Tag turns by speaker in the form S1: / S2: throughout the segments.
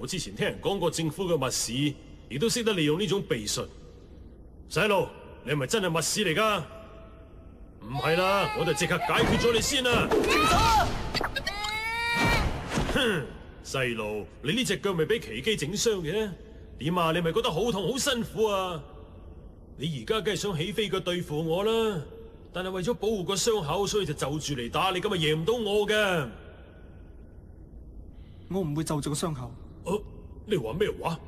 S1: 我之前聽人講過政府嘅密使，亦都識得利用呢種秘術。細路，你係咪真係密使嚟㗎？唔係啦，我就即刻解決咗你先啦！哼，細路，你呢隻腳咪俾奇機整傷嘅？點啊？你咪覺得好痛好辛苦啊？你而家梗係想起飛腳對付我啦，但係為咗保護個傷口，所以就住嚟打你，咁咪贏唔到我嘅。
S2: 我唔會就住個傷口。
S1: 你話咩話？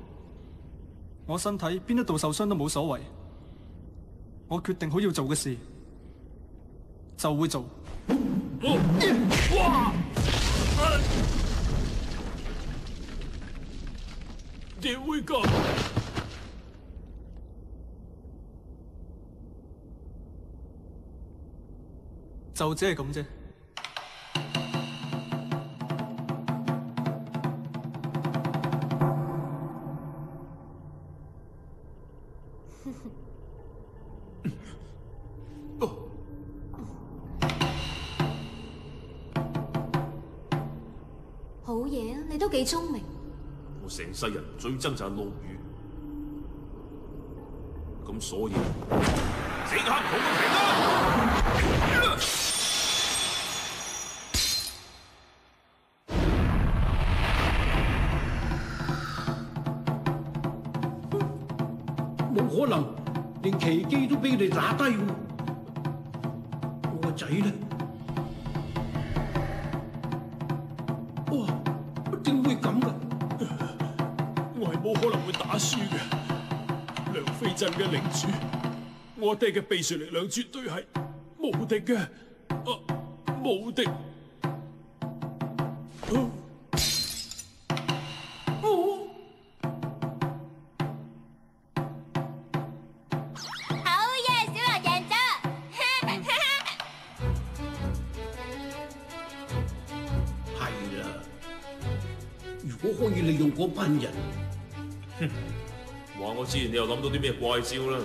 S2: 我身體邊一度受傷都冇所謂。我決定好要做嘅事，就會做。
S1: 哇！點會咁？
S2: 就只係咁啫。
S3: 好嘢啊！你都幾聰明。
S1: 我成世人最憎就係落雨，咁所以即刻同我停啦！
S4: 冇可能，連奇機都俾你打低喎！我個仔呢？哇！點會咁㗎？
S1: 我係冇可能會打輸嘅。梁非鎮嘅領主，我爹嘅秘術力量絕對係無敵嘅，無敵！
S4: 如果可以利用嗰班人，
S1: 哼！話我知你又諗到啲咩怪招啦？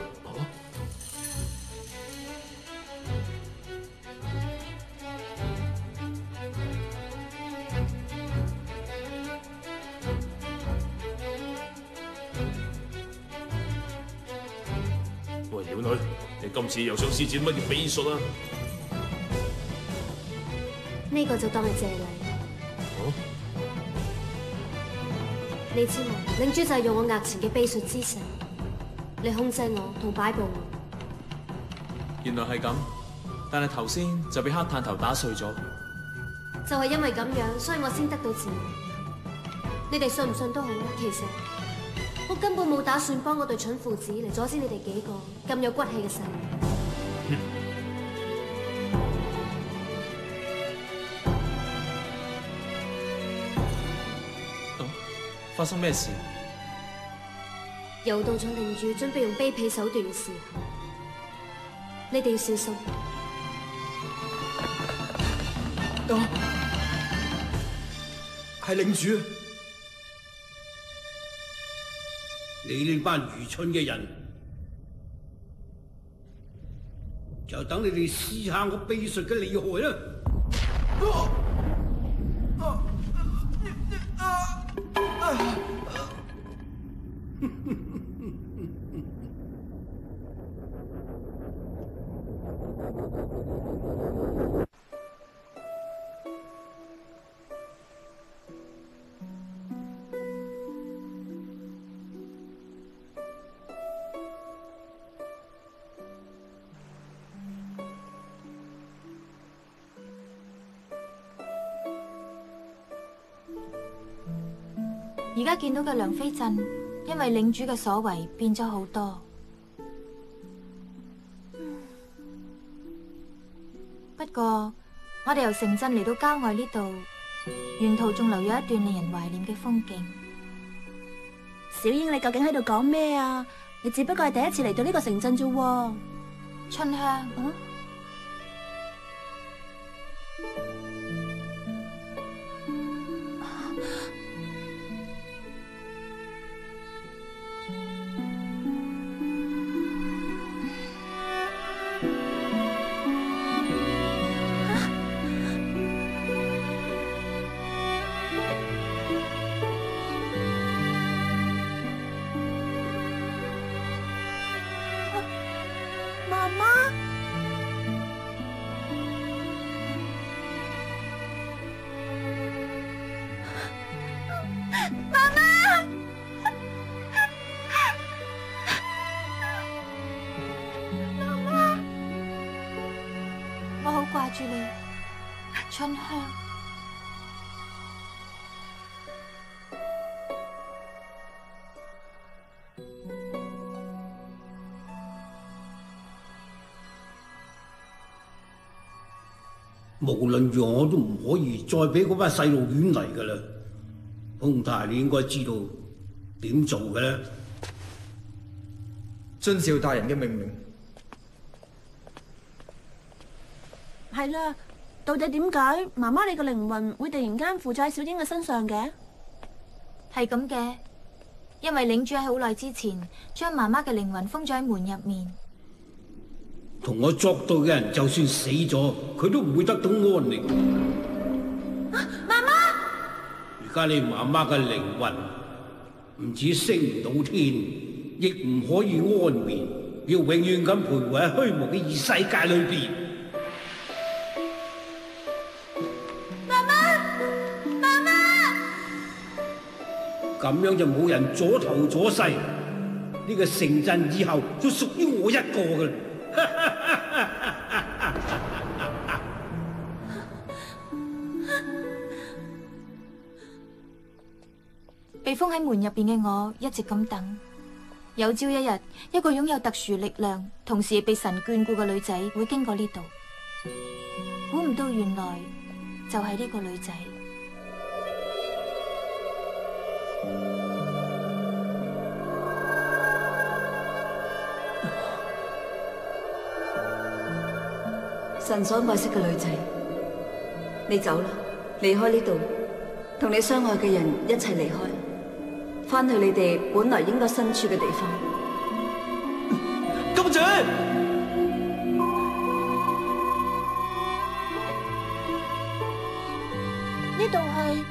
S1: 喂，妖女，你今次又想施展乜嘢秘術啊？
S3: 呢個就當係謝禮。你知嘛？領主就係用我額前嘅秘術之石嚟控制我同擺佈我。
S5: 原來係咁，但係頭先就俾黑炭頭打碎咗。
S3: 就係因為咁樣，所以我先得到自由。你哋信唔信都好啦，其實我根本冇打算幫我對蠢父子嚟阻止你哋幾個咁有骨氣嘅細路。
S5: 發生咩事？
S3: 又到咗領主準備用卑鄙手段嘅時候，你哋要小心。
S4: 係領主，你呢班愚蠢嘅人，就等你哋試下我秘術嘅厲害啦！
S6: 而家見到嘅梁非鎮，因為領主嘅所為變咗好多。不過我哋由城鎮嚟到郊外呢度，沿途仲留有一段令人懷念嘅風景。
S7: 小英，你究竟喺度講咩啊？你只不過係第一次嚟到呢個城鎮啫喎。
S6: 春香，我好掛住你，春香。
S4: 無論如何我都唔可以再俾嗰班細路亂嚟噶啦。洪太，你應該知道點做嘅啦。
S8: 遵照大人嘅命令。
S7: 係啦，到底點解媽媽你個靈魂會突然間附咗喺小英嘅身上嘅？
S6: 係咁嘅，因為領主喺好耐之前將媽媽嘅靈魂封咗喺門入面。
S4: 同我作對嘅人就算死咗，佢都唔會得到安寧。
S7: 媽媽，
S4: 而家你媽媽嘅靈魂唔止升唔到天，亦唔可以安眠，要永遠咁徘徊喺虛無嘅異世界裏邊。咁樣就冇人阻頭阻勢，呢個城鎮以後都屬於我一個㗎啦。
S6: 被封喺門入邊嘅我一直咁等，有朝一日，一個擁有特殊力量，同時被神眷顧嘅女仔會經過呢度。估唔到原來就係呢個女仔。
S9: 神所愛惜嘅女仔，你走啦，離開呢度，同你相愛嘅人一齊離開，翻去你哋本來應該身處嘅地方。
S8: 公主，
S7: 呢度係，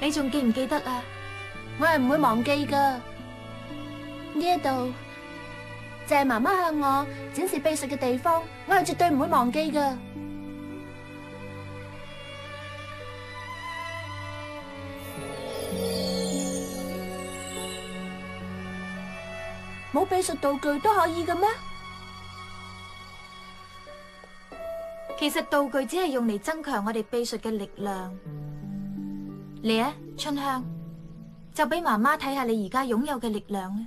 S6: 你仲記唔記得啊？
S7: 我係唔會忘記噶。呢一度就係媽媽向我展示秘術嘅地方，我係絕對唔會忘記噶。冇秘術道具都可以嘅咩？
S6: 其實道具只係用嚟增強我哋秘術嘅力量。嚟啊，春香，就俾媽媽睇下你而家擁有嘅力量啊！